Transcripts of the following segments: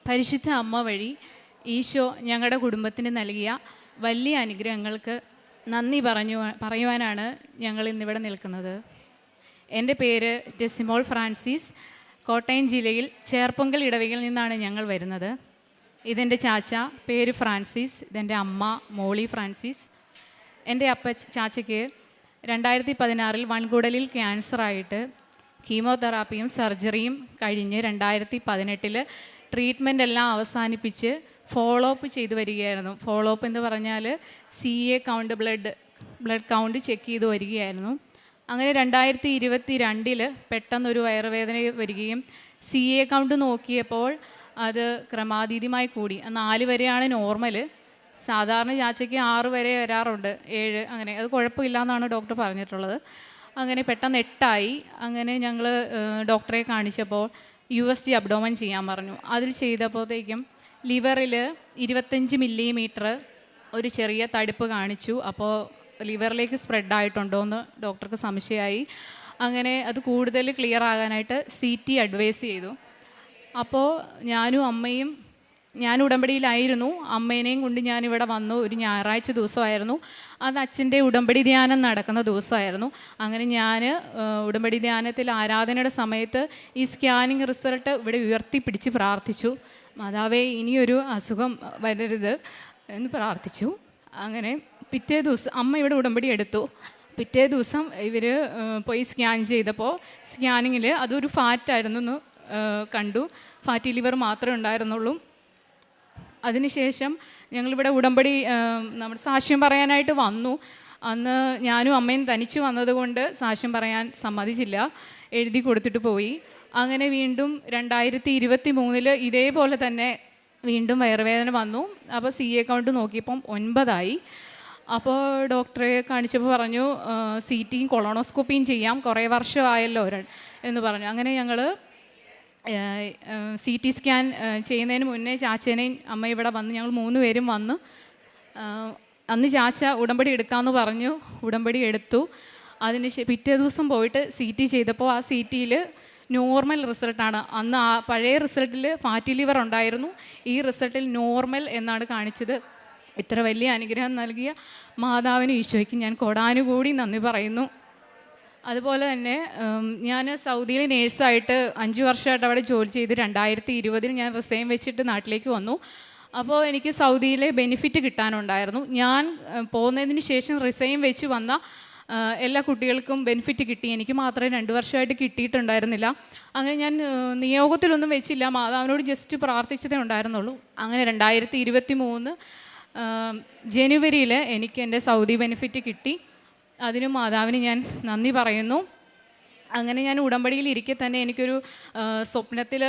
പരിശുദ്ധ അമ്മ വഴി ഈശോ ഞങ്ങളുടെ കുടുംബത്തിന് നൽകിയ വലിയ അനുഗ്രഹങ്ങൾക്ക് നന്ദി പറയുവാനാണ് ഞങ്ങൾ ഇന്നിവിടെ നിൽക്കുന്നത്. എൻ്റെ പേര് ടെസിമോൾ ഫ്രാൻസിസ്. കോട്ടയം ജില്ലയിൽ ചേർപ്പൊങ്കൽ ഇടവകയിൽ നിന്നാണ് ഞങ്ങൾ വരുന്നത്. ഇതെൻ്റെ ചാച്ച, പേര് ഫ്രാൻസിസ്. ഇതെൻ്റെ അമ്മ മോളി ഫ്രാൻസിസ്. എൻ്റെ ചാച്ചയ്ക്ക് 2016 വൻകുടലിൽ ക്യാൻസറായിട്ട് കീമോതെറാപ്പിയും സർജറിയും കഴിഞ്ഞ് 2018 ട്രീറ്റ്മെൻ്റ് എല്ലാം അവസാനിപ്പിച്ച് ഫോളോ അപ്പ് ചെയ്തു വരികയായിരുന്നു. ഫോളോ അപ്പ് എന്ന് പറഞ്ഞാൽ CA count, blood count check ചെയ്ത് വരികയായിരുന്നു. അങ്ങനെ 2022 പെട്ടെന്നൊരു വയറുവേദന വരികയും CA കൗണ്ട് നോക്കിയപ്പോൾ അത് ക്രമാതീതമായി കൂടി. 4 വരെയാണ് നോർമൽ. സാധാരണ ചാച്ചയ്ക്ക് 6 വരെ വരാറുണ്ട്, 7 അങ്ങനെ. അത് കുഴപ്പമില്ല എന്നാണ് ഡോക്ടർ പറഞ്ഞിട്ടുള്ളത്. അങ്ങനെ പെട്ടെന്ന് 8 ആയി. അങ്ങനെ ഞങ്ങൾ ഡോക്ടറെ കാണിച്ചപ്പോൾ USG അബ്ഡോമൻ ചെയ്യാൻ പറഞ്ഞു. അതിൽ ചെയ്തപ്പോഴത്തേക്കും ലിവറിൽ 25 മില്ലിമീറ്റർ ഒരു ചെറിയ തടുപ്പ് കാണിച്ചു. അപ്പോൾ ലിവറിലേക്ക് സ്പ്രെഡ് ആയിട്ടുണ്ടോ എന്ന് ഡോക്ടർക്ക് സംശയമായി. അങ്ങനെ അത് കൂടുതൽ ക്ലിയർ ആകാനായിട്ട് CT അഡ്വൈസ് ചെയ്തു. അപ്പോൾ ഞാനും അമ്മയും, ഞാൻ ഉടമ്പടിയിലായിരുന്നു. അമ്മേനെയും കൊണ്ട് ഞാനിവിടെ വന്നു. ഒരു ഞായറാഴ്ച ദിവസമായിരുന്നു. അത് അച്ഛൻ്റെ ഉടമ്പടി ധ്യാനം നടക്കുന്ന ദിവസമായിരുന്നു. അങ്ങനെ ഞാൻ ഉടമ്പടി ധ്യാനത്തിൽ ആരാധനയുടെ സമയത്ത് ഈ സ്കാനിങ് റിസൾട്ട് ഇവിടെ ഉയർത്തിപ്പിടിച്ച് പ്രാർത്ഥിച്ചു. മാതാവേ, ഇനിയൊരു അസുഖം വരരുത് എന്ന് പ്രാർത്ഥിച്ചു. അങ്ങനെ പിറ്റേ ദിവസം അമ്മ ഇവിടെ ഉടമ്പടി എടുത്തു. പിറ്റേ ദിവസം ഇവർ പോയി സ്കാൻ ചെയ്തപ്പോൾ സ്കാനിങ്ങിൽ അതൊരു ഫാറ്റായിരുന്നു എന്ന് കണ്ടു. ഫാറ്റി ലിവർ മാത്രമേ ഉണ്ടായിരുന്നുള്ളൂ. അതിനുശേഷം ഞങ്ങളിവിടെ ഉടമ്പടി നമ്മുടെ സാക്ഷ്യം പറയാനായിട്ട് വന്നു. അന്ന് ഞാനും അമ്മയും തനിച്ച് വന്നതുകൊണ്ട് സാക്ഷ്യം പറയാൻ സമ്മതിച്ചില്ല, എഴുതി കൊടുത്തിട്ട് പോയി. അങ്ങനെ വീണ്ടും 2023 ഇതേപോലെ തന്നെ വീണ്ടും വയറുവേദന വന്നു. അപ്പോൾ CA കൗണ്ട് നോക്കിയപ്പം 9 ആയി. അപ്പോൾ ഡോക്ടറെ കാണിച്ചപ്പോൾ പറഞ്ഞു CTയും കൊളോണോസ്കോപ്പിയും ചെയ്യാം, കുറേ വർഷമായല്ലോ എന്ന് പറഞ്ഞു. അങ്ങനെ ഞങ്ങൾ CT സ്കാൻ ചെയ്യുന്നതിന് മുന്നേ ചാച്ചേനെയും അമ്മ ഇവിടെ വന്ന് ഞങ്ങൾ 3 പേരും വന്ന് അന്ന് ചാച്ച ഉടമ്പടി എടുക്കാമെന്ന് പറഞ്ഞു. ഉടമ്പടി എടുത്തു. അതിന് പിറ്റേ ദിവസം പോയിട്ട് CT ചെയ്തപ്പോൾ ആ CTയിൽ നോർമൽ റിസൾട്ടാണ്. അന്ന് ആ പഴയ റിസൾട്ടിൽ ഫാറ്റി ലിവർ ഉണ്ടായിരുന്നു, ഈ റിസൾട്ടിൽ നോർമൽ എന്നാണ് കാണിച്ചത്. ഇത്ര വലിയ അനുഗ്രഹം നൽകിയ മാതാവിനും ഈശോയ്ക്കും ഞാൻ കോടാനുകൂടി നന്ദി പറയുന്നു. അതുപോലെ തന്നെ ഞാൻ സൗദിയിൽ നേഴ്സായിട്ട് 5 വർഷമായിട്ട് അവിടെ ജോലി ചെയ്ത് 2020 ഞാൻ റിസൈൻ വെച്ചിട്ട് നാട്ടിലേക്ക് വന്നു. അപ്പോൾ എനിക്ക് സൗദിയിലെ ബെനിഫിറ്റ് കിട്ടാനുണ്ടായിരുന്നു. ഞാൻ പോകുന്നതിന് ശേഷം റിസൈൻ വെച്ച് വന്ന എല്ലാ കുട്ടികൾക്കും ബെനിഫിറ്റ് കിട്ടി. എനിക്ക് മാത്രമേ 2 വർഷമായിട്ട് കിട്ടിയിട്ടുണ്ടായിരുന്നില്ല. അങ്ങനെ ഞാൻ നിയോഗത്തിലൊന്നും വെച്ചില്ല, മാതാവിനോട് ജസ്റ്റ് പ്രാർത്ഥിച്ചതേ ഉണ്ടായിരുന്നുള്ളൂ. അങ്ങനെ 2023 ജനുവരിയിൽ എനിക്ക് എൻ്റെ സൗദി ബെനിഫിറ്റ് കിട്ടി. അതിന് മാതാവിന് ഞാൻ നന്ദി പറയുന്നു. അങ്ങനെ ഞാൻ ഉടമ്പടിയിൽ ഇരിക്കെ തന്നെ എനിക്കൊരു സ്വപ്നത്തിൽ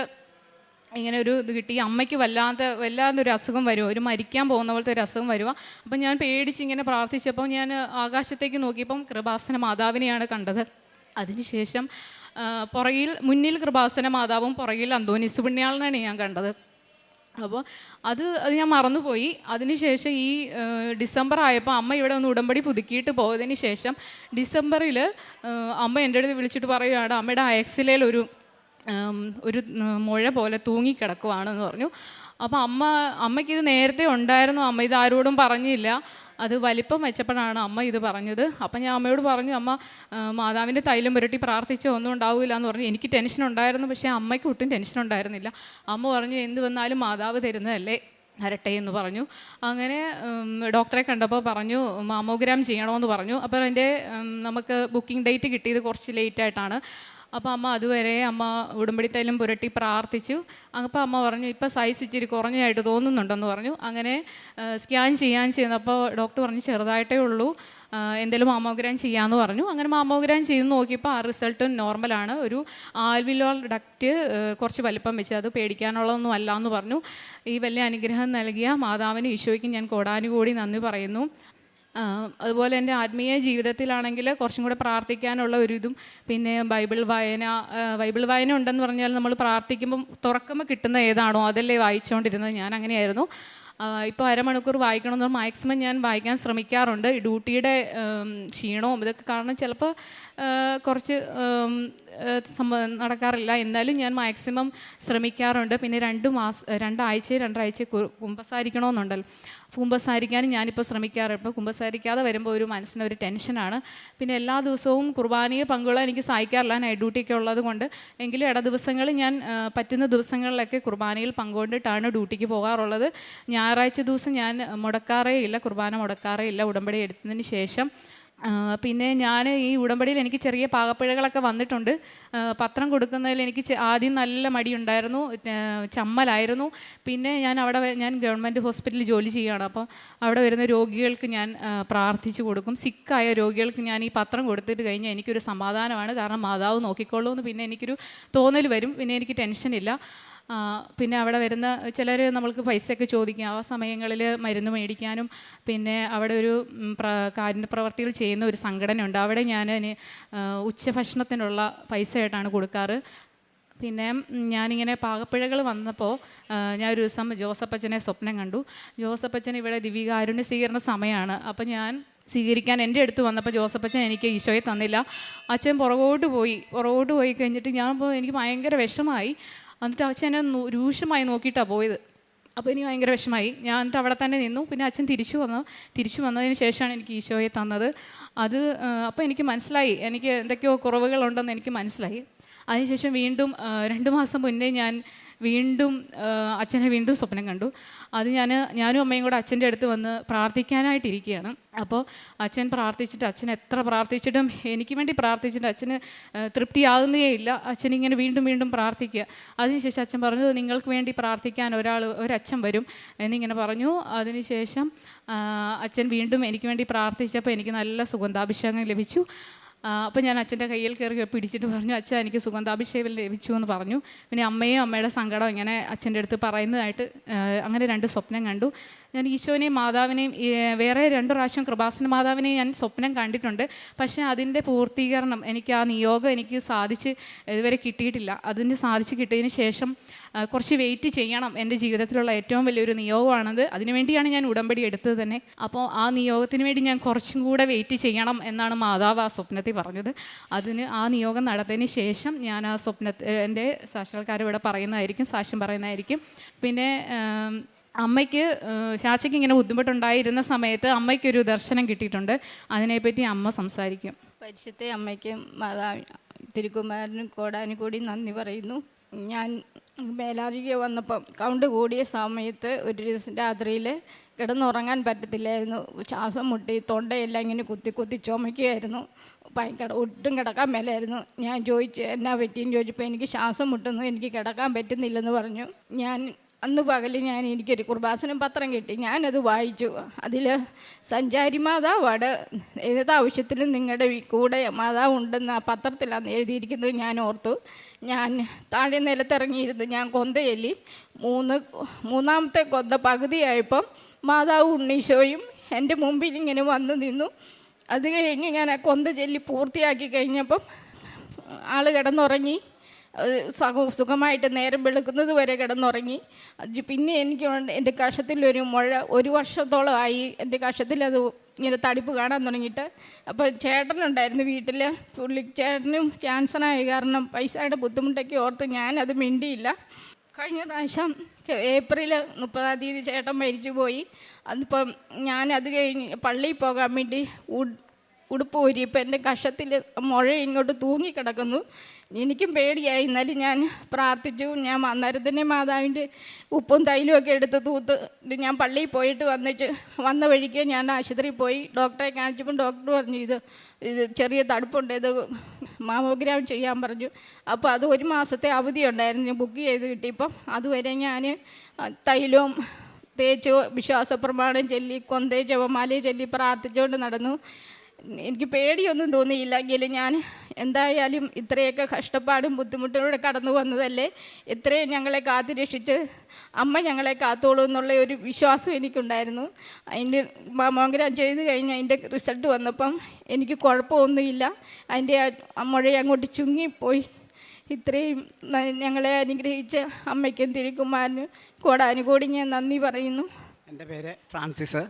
ഇങ്ങനെ ഒരു ഇത് കിട്ടി. അമ്മയ്ക്ക് വല്ലാതൊരു അസുഖം വരുമോ, ഒരു മരിക്കാൻ പോകുന്ന പോലത്തെ ഒരു അസുഖം വരുക. അപ്പം ഞാൻ പേടിച്ച് ഇങ്ങനെ പ്രാർത്ഥിച്ചപ്പോൾ ഞാൻ ആകാശത്തേക്ക് നോക്കിയപ്പം കൃപാസന മാതാവിനെയാണ് കണ്ടത്. അതിനുശേഷം മുന്നിൽ കൃപാസന മാതാവും പുറകിൽ അന്തോനീസ് പുണ്യാളനാണ് ഞാൻ കണ്ടത്. അപ്പോൾ അത് ഞാൻ മറന്നുപോയി. അതിനുശേഷം ഈ ഡിസംബർ ആയപ്പോൾ അമ്മ ഇവിടെ ഒന്ന് ഉടമ്പടി പുതുക്കിയിട്ട് പോയതിന് ശേഷം ഡിസംബറിൽ അമ്മ എൻ്റെ അടുത്ത് വിളിച്ചിട്ട് പറയുകയാണ്, അമ്മയുടെ അയക്സിലയിൽ ഒരു മുഴ പോലെ തൂങ്ങിക്കിടക്കുവാണെന്ന് പറഞ്ഞു. അപ്പോൾ അമ്മയ്ക്കിത് നേരത്തെ ഉണ്ടായിരുന്നു, അമ്മ ഇത് ആരോടും പറഞ്ഞില്ല. അത് വലിപ്പം വെച്ചപ്പോഴാണ് അമ്മ ഇത് പറഞ്ഞത്. അപ്പം ഞാൻ അമ്മയോട് പറഞ്ഞു, അമ്മ മാതാവിൻ്റെ തൈലം പുരട്ടി പ്രാർത്ഥിച്ചോ ഒന്നും ഉണ്ടാവില്ല എന്ന് പറഞ്ഞു. എനിക്ക് ടെൻഷൻ ഉണ്ടായിരുന്നു, പക്ഷേ അമ്മയ്ക്ക് ഒട്ടും ടെൻഷൻ ഉണ്ടായിരുന്നില്ല. അമ്മ പറഞ്ഞു, എന്ത് വന്നാലും മാതാവ് തരുന്നതല്ലേ, വരട്ടെ എന്ന് പറഞ്ഞു. അങ്ങനെ ഡോക്ടറെ കണ്ടപ്പോൾ പറഞ്ഞു മാമോഗ്രാം ചെയ്യണമെന്ന് പറഞ്ഞു. അപ്പോൾ അതിൻ്റെ നമുക്ക് ബുക്കിംഗ് ഡേറ്റ് കിട്ടിയത് കുറച്ച് ലേറ്റായിട്ടാണ്. അപ്പോൾ അമ്മ അതുവരെ അമ്മ ഉടമ്പടി തൈലം പുരട്ടി പ്രാർത്ഥിച്ചു. അപ്പോൾ അമ്മ പറഞ്ഞു, ഇപ്പോൾ സൈസ് ഇച്ചിരി കുറഞ്ഞായിട്ട് തോന്നുന്നുണ്ടെന്ന് പറഞ്ഞു. അങ്ങനെ സ്കാൻ ചെയ്യാൻ ചെയ്യുന്നപ്പോൾ ഡോക്ടർ പറഞ്ഞു ചെറുതായിട്ടേ ഉള്ളൂ, എന്തെങ്കിലും മാമോഗ്രാം ചെയ്യാമെന്ന് പറഞ്ഞു. അങ്ങനെ മാമോഗ്രാം ചെയ്ത് നോക്കിയപ്പോൾ ആ റിസൾട്ട് നോർമലാണ്. ഒരു ആൽവിയോൾ ഡക്റ്റ് കുറച്ച് വലിപ്പം വെച്ച്, അത് പേടിക്കാനുള്ളതൊന്നും അല്ല എന്ന് പറഞ്ഞു. ഈ വലിയ അനുഗ്രഹം നൽകിയ മാതാവിന് ഈശോയ്ക്ക് ഞാൻ കോടാനുകൂടി നന്ദി പറയുന്നു. അതുപോലെ എൻ്റെ ആത്മീയ ജീവിതത്തിലാണെങ്കിൽ കുറച്ചും കൂടെ പ്രാർത്ഥിക്കാനുള്ള ഒരിതും, പിന്നെ ബൈബിൾ വായന ഉണ്ടെന്ന് പറഞ്ഞാൽ നമ്മൾ പ്രാർത്ഥിക്കുമ്പം തുറക്കുമ്പോൾ കിട്ടുന്ന ഏതാണോ അതല്ലേ വായിച്ചുകൊണ്ടിരുന്നത്. ഞാൻ അങ്ങനെയായിരുന്നു. ഇപ്പോൾ അരമണിക്കൂർ വായിക്കണമെന്ന് മാക്സിമം ഞാൻ വായിക്കാൻ ശ്രമിക്കാറുണ്ട്. ഈ ഡ്യൂട്ടിയുടെ ക്ഷീണവും ഇതൊക്കെ കാരണം ചിലപ്പോൾ കുറച്ച് നടക്കാറില്ല, എന്നാലും ഞാൻ മാക്സിമം ശ്രമിക്കാറുണ്ട്. പിന്നെ 2 ആഴ്ച കുമ്പസാരിക്കണമെന്നുണ്ടല്ലോ, കുമ്പസാരിക്കാനും ഞാനിപ്പോൾ ശ്രമിക്കാറുണ്ട്. ഇപ്പോൾ കുമ്പസാരിക്കാതെ വരുമ്പോൾ ഒരു മനസ്സിനൊരു ടെൻഷനാണ്. പിന്നെ എല്ലാ ദിവസവും കുർബാനയിൽ പങ്കുകൊള്ളാൻ എനിക്ക് സാധിക്കാറില്ല, നൈറ്റ് ഡ്യൂട്ടിയൊക്കെ ഉള്ളത് കൊണ്ട്. എങ്കിലും ഇട ദിവസങ്ങളിൽ ഞാൻ പറ്റുന്ന ദിവസങ്ങളിലൊക്കെ കുർബാനയിൽ പങ്കുകൊണ്ടിട്ടാണ് ഡ്യൂട്ടിക്ക് പോകാറുള്ളത്. ഞായറാഴ്ച ദിവസം ഞാൻ മുടക്കാറേ ഇല്ല, കുർബാന മുടക്കാറേ ഇല്ല ഉടമ്പടി എടുത്തതിന് ശേഷം. പിന്നെ ഞാൻ ഈ ഉടമ്പടിയിൽ എനിക്ക് ചെറിയ പാകപ്പിഴകളൊക്കെ വന്നിട്ടുണ്ട്. പത്രം കൊടുക്കുന്നതിൽ എനിക്ക് ആദ്യം നല്ല മടിയുണ്ടായിരുന്നു, ചമ്മലായിരുന്നു. പിന്നെ ഞാൻ ഗവൺമെൻറ് ഹോസ്പിറ്റലിൽ ജോലി ചെയ്യുകയാണ്. അപ്പോൾ അവിടെ വരുന്ന രോഗികൾക്ക് ഞാൻ പ്രാർത്ഥിച്ചു കൊടുക്കും. സിക്കായ രോഗികൾക്ക് ഞാൻ ഈ പത്രം കൊടുത്തിട്ട് കഴിഞ്ഞാൽ എനിക്കൊരു സമാധാനമാണ്. കാരണം മാതാവ് നോക്കിക്കോളൂ എന്ന് പിന്നെ എനിക്കൊരു തോന്നൽ വരും, പിന്നെ എനിക്ക് ടെൻഷനില്ല. പിന്നെ അവിടെ വരുന്ന ചിലർ നമ്മൾക്ക് പൈസയൊക്കെ ചോദിക്കും. ആ സമയങ്ങളിൽ മരുന്ന് മേടിക്കാനും പിന്നെ അവിടെ ഒരു കാരുണ്യ പ്രവർത്തികൾ ചെയ്യുന്ന ഒരു സംഘടനയുണ്ട്, അവിടെ ഞാൻ ഉച്ചഭക്ഷണത്തിനുള്ള പൈസയായിട്ടാണ് കൊടുക്കാറ്. പിന്നെ ഞാനിങ്ങനെ പാകപ്പിഴകൾ വന്നപ്പോൾ ഞാൻ ഒരു ദിവസം ജോസപ്പച്ചനെ സ്വപ്നം കണ്ടു. ജോസപ്പച്ചൻ ഇവിടെ ദിവ്യകാരുണ്യ സ്വീകരണ സമയമാണ്. അപ്പോൾ ഞാൻ സ്വീകരിക്കാൻ എൻ്റെ അടുത്ത് വന്നപ്പോൾ ജോസപ്പച്ചൻ എനിക്ക് ഈശോയെ തന്നില്ല. അച്ഛൻ പുറകോട്ട് പോയി കഴിഞ്ഞിട്ട് എനിക്ക് ഭയങ്കര വിഷമായി. എന്നിട്ട് അച്ഛൻ എന്നെ രൂക്ഷമായി നോക്കിയിട്ടാണ് പോയത്. അപ്പോൾ എനിക്ക് ഭയങ്കര വിഷമായി. ഞാൻ എന്നിട്ട് അവിടെ തന്നെ നിന്നു. പിന്നെ അച്ഛൻ തിരിച്ചു വന്നതിന് ശേഷമാണ് എനിക്ക് ഈശോയെ തന്നത്. അപ്പോൾ എനിക്ക് മനസ്സിലായി എനിക്ക് എന്തൊക്കെയോ കുറവുകളുണ്ടെന്ന് എനിക്ക് മനസ്സിലായി. അതിനുശേഷം വീണ്ടും 2 മാസം മുന്നേ ഞാൻ അച്ഛനെ വീണ്ടും സ്വപ്നം കണ്ടു. അത് ഞാനും അമ്മയും കൂടെ അച്ഛൻ്റെ അടുത്ത് വന്ന് പ്രാർത്ഥിക്കാനായിട്ടിരിക്കുകയാണ്. അപ്പോൾ അച്ഛൻ അച്ഛൻ എത്ര പ്രാർത്ഥിച്ചിട്ടും എനിക്ക് വേണ്ടി പ്രാർത്ഥിച്ചിട്ട് അച്ഛന് തൃപ്തിയാകുന്നേ ഇല്ല. അച്ഛനിങ്ങനെ വീണ്ടും പ്രാർത്ഥിക്കുക. അതിനുശേഷം അച്ഛൻ പറഞ്ഞു, നിങ്ങൾക്ക് വേണ്ടി പ്രാർത്ഥിക്കാൻ ഒരച്ഛൻ വരും എന്നിങ്ങനെ പറഞ്ഞു. അതിനുശേഷം അച്ഛൻ വീണ്ടും എനിക്ക് വേണ്ടി പ്രാർത്ഥിച്ചപ്പോൾ എനിക്ക് നല്ല സുഗന്ധാഭിഷേകം ലഭിച്ചു. അപ്പോൾ ഞാൻ അച്ഛൻ്റെ കയ്യിൽ കയറി പിടിച്ചിട്ട് പറഞ്ഞു, അച്ഛൻ എനിക്ക് സുഗന്ധാഭിഷേകം ലഭിച്ചു എന്ന് പറഞ്ഞു. പിന്നെ അമ്മയുടെ സങ്കടം ഇങ്ങനെ അച്ഛൻ്റെ അടുത്ത് പറയുന്നതായിട്ട് അങ്ങനെ 2 സ്വപ്നം കണ്ടു. ഞാൻ ഈശോനെയും മാതാവിനെയും വേറെ 2 പ്രാവശ്യം കൃപാസന മാതാവിനെയും ഞാൻ സ്വപ്നം കണ്ടിട്ടുണ്ട്. പക്ഷേ അതിൻ്റെ പൂർത്തീകരണം ആ നിയോഗം എനിക്ക് ഇതുവരെ കിട്ടിയിട്ടില്ല. അതിന് സാധിച്ച് കിട്ടിയതിന് ശേഷം കുറച്ച് വെയിറ്റ് ചെയ്യണം. എൻ്റെ ജീവിതത്തിലുള്ള ഏറ്റവും വലിയൊരു നിയോഗമാണത്. അതിനുവേണ്ടിയാണ് ഞാൻ ഉടമ്പടി എടുത്തത് തന്നെ. അപ്പോൾ ആ നിയോഗത്തിന് വേണ്ടി ഞാൻ കുറച്ചും കൂടെ വെയിറ്റ് ചെയ്യണം എന്നാണ് മാതാവ് ആ സ്വപ്നത്തിൽ പറഞ്ഞത്. ആ നിയോഗം നടത്തിയതിന് ശേഷം ഞാൻ ആ എൻ്റെ സാക്ഷാത്കാരം സാക്ഷ്യം പറയുന്നതായിരിക്കും. പിന്നെ ചാച്ചയ്ക്ക് ഇങ്ങനെ ബുദ്ധിമുട്ടുണ്ടായിരുന്ന സമയത്ത് അമ്മയ്ക്കൊരു ദർശനം കിട്ടിയിട്ടുണ്ട്. അതിനെപ്പറ്റി അമ്മ സംസാരിക്കും. പരിശുദ്ധ അമ്മയ്ക്കും തിരുക്കുമാരനും കോടാനുകൂടി നന്ദി പറയുന്നു. ഞാൻ മേലാഴിക വന്നപ്പം കൗണ്ട് കൂടിയ സമയത്ത് ഒരു ദിവസം രാത്രിയിൽ കിടന്നുറങ്ങാൻ പറ്റത്തില്ലായിരുന്നു. ശ്വാസം മുട്ടി തൊണ്ടയെല്ലാം ഇങ്ങനെ കുത്തി ചുമയ്ക്കുകയായിരുന്നു. ഒട്ടും കിടക്കാൻ മേലായിരുന്നു. ഞാൻ എന്നാ പറ്റിയെന്ന് ചോദിച്ചപ്പോൾ എനിക്ക് ശ്വാസം മുട്ടുന്നു, എനിക്ക് കിടക്കാൻ പറ്റുന്നില്ലെന്ന് പറഞ്ഞു. അന്ന് പകൽ എനിക്കൊരു കുർബാസനം പത്രം കിട്ടി. ഞാനത് വായിച്ചു. അതിൽ സഞ്ചാരി മാതാവാണ്, ഏതാവശ്യത്തിലും നിങ്ങളുടെ കൂടെ മാതാവ് ഉണ്ടെന്ന് ആ പത്രത്തിലാണ് എഴുതിയിരിക്കുന്നത്. ഞാൻ ഓർത്തു. ഞാൻ താഴെ നിലത്തിറങ്ങിയിരുന്നു. ഞാൻ കൊന്ത ചൊല്ലി. മൂന്നാമത്തെ കൊന്ത പകുതിയായപ്പം മാതാവ് ഉണ്ണീശോയും എൻ്റെ മുമ്പിൽ ഇങ്ങനെ വന്ന് നിന്നു. അത് കഴിഞ്ഞ് ഞാൻ ആ കൊന്ത ചൊല്ലി പൂർത്തിയാക്കി കഴിഞ്ഞപ്പം ആൾ കിടന്നുറങ്ങി. സുഖമായിട്ട് നേരം വെളുക്കുന്നത് വരെ കിടന്നുറങ്ങി. പിന്നെ എൻ്റെ കഷത്തിലൊരു മുഴ 1 വർഷത്തോളമായി. എൻ്റെ കഷത്തിലത് ഇങ്ങനെ തടിപ്പ് കാണാൻ തുടങ്ങിയിട്ട്. അപ്പോൾ ചേട്ടനുണ്ടായിരുന്നു വീട്ടിൽ. ചേട്ടനും ക്യാൻസറായ കാരണം പൈസയുടെ ബുദ്ധിമുട്ടൊക്കെ ഓർത്ത് ഞാനത് മിണ്ടിയില്ല. കഴിഞ്ഞ പ്രാവശ്യം ഏപ്രിൽ 30-ാം തീയതി ചേട്ടൻ മരിച്ചു പോയി. അതിപ്പം ഞാനത് കഴിഞ്ഞ് പള്ളിയിൽ പോകാൻ വേണ്ടി ഉടുപ്പ് ഊരിയപ്പോൾ എൻ്റെ കഷത്തിൽ മുഴ ഇങ്ങോട്ട് തൂങ്ങിക്കിടക്കുന്നു. എനിക്കും പേടിയായി. എന്നാലും ഞാൻ പ്രാർത്ഥിച്ചു. ഞാൻ അന്നേരം തന്നെ മാതാവിൻ്റെ ഉപ്പും തൈലുമൊക്കെ എടുത്ത് തൂത്ത് ഞാൻ പള്ളിയിൽ പോയിട്ട് വന്ന വഴിക്ക് ഞാൻ ആശുപത്രിയിൽ പോയി. ഡോക്ടറെ കാണിച്ചപ്പോൾ ഡോക്ടർ പറഞ്ഞു, ഇത് ചെറിയ തടുപ്പുണ്ട്, ഇത് മാമോഗ്രാം ചെയ്യാൻ പറഞ്ഞു. അപ്പോൾ അത് 1 മാസത്തെ അവധി ഉണ്ടായിരുന്നു. ബുക്ക് ചെയ്ത് കിട്ടിയപ്പം അതുവരെ ഞാൻ തൈലവും തേച്ച് വിശ്വാസപ്രമാണം ചൊല്ലി കൊന്തേ ജപമാലയെ ചൊല്ലി പ്രാർത്ഥിച്ചുകൊണ്ട് നടന്നു. എനിക്ക് പേടിയൊന്നും തോന്നിയില്ല. എങ്കിലും ഞാൻ എന്തായാലും ഇത്രയൊക്കെ കഷ്ടപ്പാടും ബുദ്ധിമുട്ടിലൂടെ കടന്നു വന്നതല്ലേ, ഇത്രയും ഞങ്ങളെ കാത്തു രക്ഷിച്ച് അമ്മ ഞങ്ങളെ കാത്തോളൂ എന്നുള്ള ഒരു വിശ്വാസം എനിക്കുണ്ടായിരുന്നു. അതിൻ്റെ മാമോഗ്രാം ചെയ്ത് കഴിഞ്ഞ് അതിൻ്റെ റിസൾട്ട് വന്നപ്പം എനിക്ക് കുഴപ്പമൊന്നുമില്ല. അതിൻ്റെ മുഴ അങ്ങോട്ട് ചുങ്ങിപ്പോയി. ഇത്രയും ഞങ്ങളെ അനുഗ്രഹിച്ച അമ്മയ്ക്കും തിരുക്കുമാരനും കോടാനുകൂടി ഞാൻ നന്ദി പറയുന്നു. എൻ്റെ പേര് ഫ്രാൻസിസ്.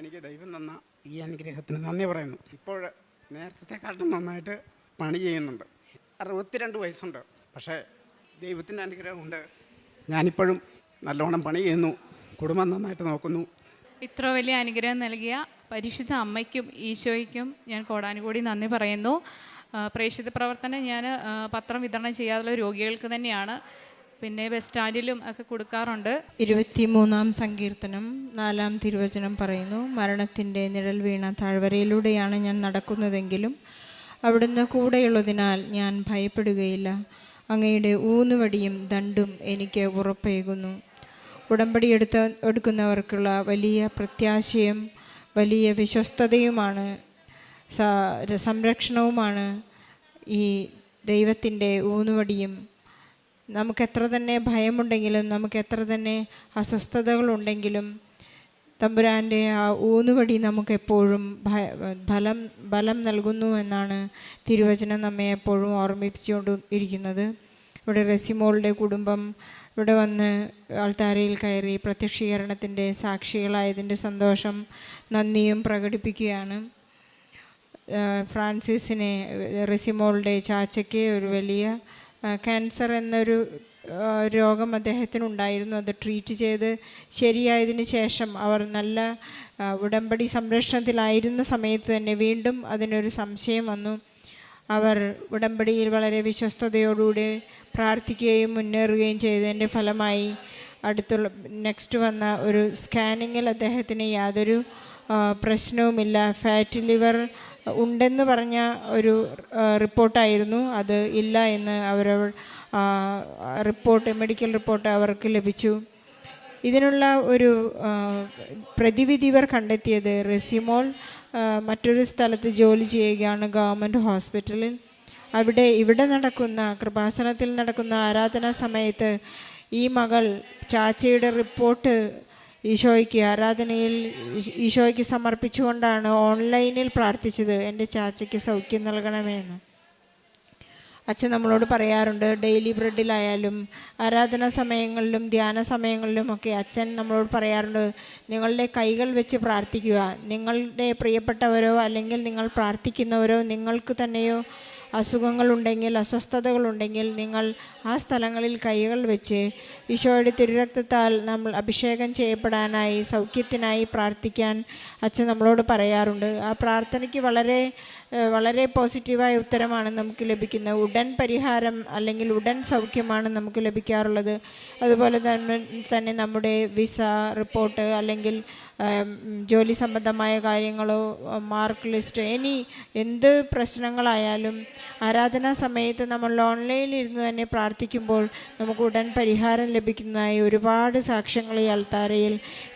എനിക്ക് ദൈവം തന്ന ഈ അനുഗ്രഹത്തിന് നന്ദി പറയുന്നു. ഇപ്പോൾ നേരത്തെക്കാട്ടും നന്നായിട്ട് പണി ചെയ്യുന്നുണ്ട്. 62 വയസ്സുണ്ട്. പക്ഷേ ദൈവത്തിൻ്റെ അനുഗ്രഹം കൊണ്ട് ഞാനിപ്പോഴും നല്ലോണം പണി ചെയ്യുന്നു, കുടുംബം നന്നായിട്ട് നോക്കുന്നു. ഇത്ര വലിയ അനുഗ്രഹം നൽകിയ പരിശുദ്ധ അമ്മയ്ക്കും ഈശോയ്ക്കും ഞാൻ കോടാനുകൂടി നന്ദി പറയുന്നു. പ്രേക്ഷിത പ്രവർത്തനം ഞാൻ പത്രം വിതരണം ചെയ്യാറുള്ള രോഗികൾക്ക് തന്നെയാണ്, പിന്നെ ബസ് സ്റ്റാൻഡിലും ഒക്കെ കൊടുക്കാറുണ്ട്. 23-ാം സങ്കീർത്തനം 4-ാം തിരുവചനം പറയുന്നു, മരണത്തിൻ്റെ നിഴൽ വീണ താഴ്വരയിലൂടെയാണ് ഞാൻ നടക്കുന്നതെങ്കിലും അവിടുന്ന് കൂടെയുള്ളതിനാൽ ഞാൻ ഭയപ്പെടുകയില്ല. അങ്ങയുടെ ഊന്നുവടിയും ദണ്ടും എനിക്ക് ഉറപ്പേകുന്നു. ഉടമ്പടി എടുക്കുന്നവർക്കുള്ള വലിയ പ്രത്യാശയും വലിയ വിശ്വസ്തതയുമാണ് സംരക്ഷണവുമാണ് ഈ ദൈവത്തിൻ്റെ ഊന്നുവടിയും. നമുക്കെത്ര തന്നെ ഭയമുണ്ടെങ്കിലും നമുക്കെത്ര തന്നെ അസ്വസ്ഥതകളുണ്ടെങ്കിലും തമ്പുരാൻ്റെ ആ ഊന്നുവടി നമുക്കെപ്പോഴും ബലം നൽകുന്നു എന്നാണ് തിരുവചനം നമ്മെ എപ്പോഴും ഓർമ്മിപ്പിച്ചുകൊണ്ട് ഇരിക്കുന്നത്. ഇവിടെ റെസിമോളുടെ കുടുംബം ഇവിടെ വന്ന് ആൾത്താരയിൽ കയറി പ്രത്യക്ഷീകരണത്തിൻ്റെ സാക്ഷികളായതിൻ്റെ സന്തോഷം നന്ദിയും പ്രകടിപ്പിക്കുകയാണ്. ഫ്രാൻസിസിനെ, റെസിമോളുടെ ചാച്ചയ്ക്ക് ഒരു വലിയ ക്യാൻസർ എന്നൊരു രോഗം അദ്ദേഹത്തിനുണ്ടായിരുന്നു. അത് ട്രീറ്റ് ചെയ്ത് ശരിയായതിന് ശേഷം അവർ നല്ല ഉടമ്പടി സംരക്ഷണത്തിലായിരുന്ന സമയത്ത് തന്നെ വീണ്ടും അതിനൊരു സംശയം വന്നു. അവർ ഉടമ്പടിയിൽ വളരെ വിശ്വസ്തയോടുകൂടി പ്രാർത്ഥിക്കുകയും മുന്നേറുകയും ചെയ്തതിൻ്റെ ഫലമായി അടുത്തുള്ള നെക്സ്റ്റ് വന്ന ഒരു സ്കാനിങ്ങിൽ അദ്ദേഹത്തിന് യാതൊരു പ്രശ്നവുമില്ല. ഫാറ്റ് ലിവർ ഉണ്ടെന്ന് പറഞ്ഞ ഒരു റിപ്പോർട്ടായിരുന്നു, അത് ഇല്ല എന്ന് മെഡിക്കൽ റിപ്പോർട്ട് അവർക്ക് ലഭിച്ചു. ഇതിനുള്ള ഒരു പ്രതിവിധി ഇവർ കണ്ടെത്തിയത് റെസിമോൾ മറ്റൊരു സ്ഥലത്ത് ജോലി ചെയ്യുകയാണ്, ഗവൺമെൻറ് ഹോസ്പിറ്റലിൽ. ഇവിടെ നടക്കുന്ന കൃപാസനത്തിൽ നടക്കുന്ന ആരാധനാ സമയത്ത് ഈ മകൾ ചാച്ചയുടെ റിപ്പോർട്ട് ഈശോയ്ക്ക് സമർപ്പിച്ചുകൊണ്ടാണ് ഓൺലൈനിൽ പ്രാർത്ഥിച്ചത്, എൻ്റെ ചാച്ചയ്ക്ക് സൗഖ്യം നൽകണമെന്ന്. അച്ഛൻ നമ്മളോട് പറയാറുണ്ട്, ഡെയിലി ബ്രെഡിലായാലും ആരാധനാ സമയങ്ങളിലും ധ്യാന സമയങ്ങളിലും ഒക്കെ അച്ഛൻ നമ്മളോട് പറയാറുണ്ട്, നിങ്ങളുടെ കൈകൾ വെച്ച് പ്രാർത്ഥിക്കുക. നിങ്ങളുടെ പ്രിയപ്പെട്ടവരോ അല്ലെങ്കിൽ നിങ്ങൾ പ്രാർത്ഥിക്കുന്നവരോ നിങ്ങൾക്ക് തന്നെയോ അസുഖങ്ങളുണ്ടെങ്കിൽ അസ്വസ്ഥതകളുണ്ടെങ്കിൽ നിങ്ങൾ ആ സ്ഥലങ്ങളിൽ കൈകൾ വെച്ച് ഈശോയുടെ തിരുരക്തത്താൽ നമ്മൾ അഭിഷേകം ചെയ്യപ്പെടാനായി സൗഖ്യത്തിനായി പ്രാർത്ഥിക്കാൻ അച്ഛൻ നമ്മളോട് പറയാറുണ്ട്. ആ പ്രാർത്ഥനയ്ക്ക് വളരെ വളരെ പോസിറ്റീവായ ഉത്തരമാണ് നമുക്ക് ലഭിക്കുന്നത്. ഉടൻ പരിഹാരം അല്ലെങ്കിൽ ഉടൻ സൗഖ്യമാണ് നമുക്ക് ലഭിക്കാറുള്ളത്. അതുപോലെ തന്നെ നമ്മുടെ വിസ റിപ്പോർട്ട് അല്ലെങ്കിൽ ജോലി സംബന്ധമായ കാര്യങ്ങളോ മാർക്ക് ലിസ്റ്റ് എന്ത് പ്രശ്നങ്ങളായാലും ആരാധനാ സമയത്ത് നമ്മൾ ഓൺലൈനിൽ ഇരുന്ന് തന്നെ പ്രാർത്ഥിക്കുമ്പോൾ നമുക്ക് ഉടൻ പരിഹാരം ലഭിക്കുന്നതായി ഒരുപാട് സാക്ഷ്യങ്ങൾ ഈ അൾത്താരയിൽ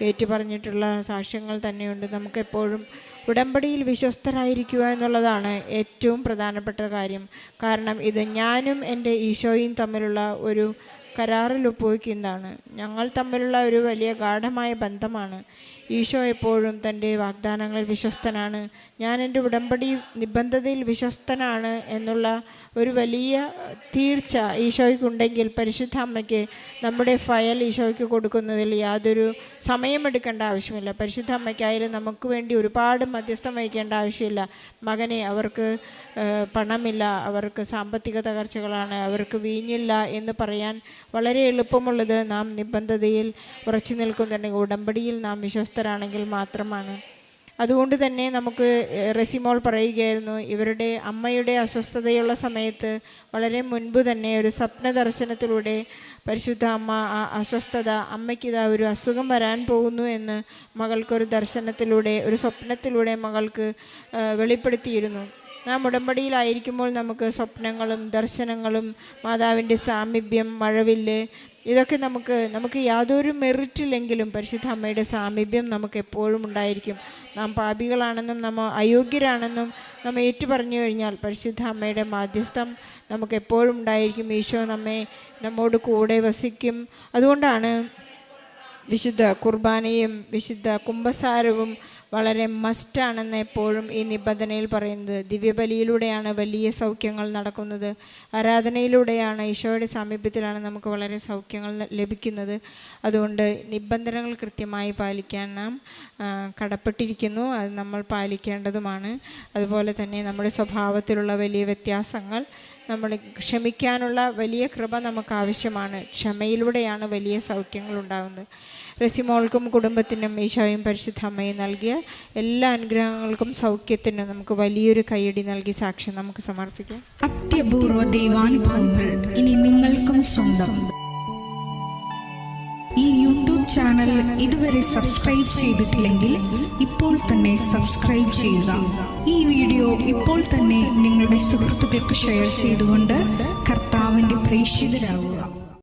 ഏറ്റുപറഞ്ഞിട്ടുള്ള സാക്ഷ്യങ്ങൾ തന്നെയുണ്ട്. നമുക്കെപ്പോഴും ഉടമ്പടിയിൽ വിശ്വസ്തരായിരിക്കുക എന്നുള്ളതാണ് ഏറ്റവും പ്രധാനപ്പെട്ട കാര്യം. കാരണം ഇത് ഞാനും എൻ്റെ ഈശോയും തമ്മിലുള്ള ഒരു കരാറിൽ ഒപ്പുവയ്ക്കുന്നതാണ്. ഞങ്ങൾ തമ്മിലുള്ള ഒരു വലിയ ഗാഢമായ ബന്ധമാണ്. ഈശോ എപ്പോഴും തൻ്റെ വാഗ്ദാനങ്ങളിൽ വിശ്വസ്തനാണ്. ഞാൻ എൻ്റെ ഉടമ്പടി നിബന്ധതയിൽ വിശ്വസ്തനാണ് എന്നുള്ള ഒരു വലിയ തീർച്ച ഈശോയ്ക്കുണ്ടെങ്കിൽ പരിശുദ്ധ അമ്മയ്ക്ക് നമ്മുടെ ഫയൽ ഈശോയ്ക്ക് കൊടുക്കുന്നതിൽ യാതൊരു സമയമെടുക്കേണ്ട ആവശ്യമില്ല. പരിശുദ്ധ അമ്മയ്ക്കായാലും നമുക്ക് വേണ്ടി ഒരുപാട് മധ്യസ്ഥം വഹിക്കേണ്ട ആവശ്യമില്ല. മകനെ, അവർക്ക് പണമില്ല, അവർക്ക് സാമ്പത്തിക തകർച്ചകളാണ്, അവർക്ക് വീഞ്ഞില്ല എന്ന് പറയാൻ വളരെ എളുപ്പമുള്ളത് നാം നിബന്ധതയിൽ ഉറച്ചു നിൽക്കുന്നുണ്ടെങ്കിൽ, ഉടമ്പടിയിൽ നാം വിശ്വസ്തരാണെങ്കിൽ മാത്രമാണ്. അതുകൊണ്ട് തന്നെ നമുക്ക് റെസിമോൾ പറയുകയായിരുന്നു, ഇവരുടെ അമ്മയുടെ അസ്വസ്ഥതയുള്ള സമയത്ത് വളരെ മുൻപ് തന്നെ ഒരു സ്വപ്ന ദർശനത്തിലൂടെ പരിശുദ്ധ അമ്മ ആ അസ്വസ്ഥത, അമ്മയ്ക്കിതാ ഒരു അസുഖം വരാൻ പോകുന്നു എന്ന് മകൾക്കൊരു ദർശനത്തിലൂടെ, ഒരു സ്വപ്നത്തിലൂടെ മകൾക്ക് വെളിപ്പെടുത്തിയിരുന്നു. നാം ഉടമ്പടിയിലായിരിക്കുമ്പോൾ നമുക്ക് സ്വപ്നങ്ങളും ദർശനങ്ങളും മാതാവിൻ്റെ സാമീപ്യം, മഴവില്ല്, ഇതൊക്കെ നമുക്ക് യാതൊരു മെറിറ്റില്ലെങ്കിലും പരിശുദ്ധ അമ്മയുടെ സാമീപ്യം നമുക്ക് എപ്പോഴും ഉണ്ടായിരിക്കും. നാം പാപികളാണെന്നും നമ്മൾ അയോഗ്യരാണെന്നും നമ്മൾ ഏറ്റുപറഞ്ഞു കഴിഞ്ഞാൽ പരിശുദ്ധ അമ്മയുടെ മാധ്യസ്ഥം നമുക്ക് എപ്പോഴും ഉണ്ടായിരിക്കും. ഈശോ നമ്മോട് കൂടെ വസിക്കും. അതുകൊണ്ടാണ് വിശുദ്ധ കുർബാനയും വിശുദ്ധ കുംഭസാരവും വളരെ മസ്റ്റാണെന്ന് എപ്പോഴും ഈ നിബന്ധനയിൽ പറയുന്നത്. ദിവ്യബലിയിലൂടെയാണ് വലിയ സൗഖ്യങ്ങൾ നടക്കുന്നത്. ആരാധനയിലൂടെയാണ്, ഈശോയുടെ സാമീപ്യത്തിലാണ് നമുക്ക് വളരെ സൗഖ്യങ്ങൾ ലഭിക്കുന്നത്. അതുകൊണ്ട് നിബന്ധനകൾ കൃത്യമായി പാലിക്കാൻ നാം കടപ്പെട്ടിരിക്കുന്നു. അത് നമ്മൾ പാലിക്കേണ്ടതുമാണ്. അതുപോലെ തന്നെ നമ്മുടെ സ്വഭാവത്തിലുള്ള വലിയ വ്യത്യാസങ്ങൾ നമ്മൾ ക്ഷമിക്കാനുള്ള വലിയ കൃപ നമുക്ക് ആവശ്യമാണ്. ക്ഷമയിലൂടെയാണ് വലിയ സൗഖ്യങ്ങൾ ഉണ്ടാകുന്നത്. റസിമോൾക്കും കുടുംബത്തിനും ഈശോയും പരിശുദ്ധ അമ്മയും നൽകിയ എല്ലാ അനുഗ്രഹങ്ങൾക്കും സൗഖ്യത്തിനും നമുക്ക് വലിയൊരു കൈയടി നൽകി സാക്ഷ്യം നമുക്ക് സമർപ്പിക്കാം. അത്യപൂർവ ദൈവാനുഭവങ്ങൾ ഇനി നിങ്ങൾക്കും സ്വന്തം. ഈ യൂട്യൂബ് ചാനൽ ഇതുവരെ സബ്സ്ക്രൈബ് ചെയ്തിട്ടില്ലെങ്കിൽ ഇപ്പോൾ തന്നെ സബ്സ്ക്രൈബ് ചെയ്യുക. ഈ വീഡിയോ ഇപ്പോൾ തന്നെ നിങ്ങളുടെ സുഹൃത്തുക്കൾക്ക് ഷെയർ ചെയ്തുകൊണ്ട് കർത്താവിൻ്റെ പ്രേക്ഷിതരാകുക.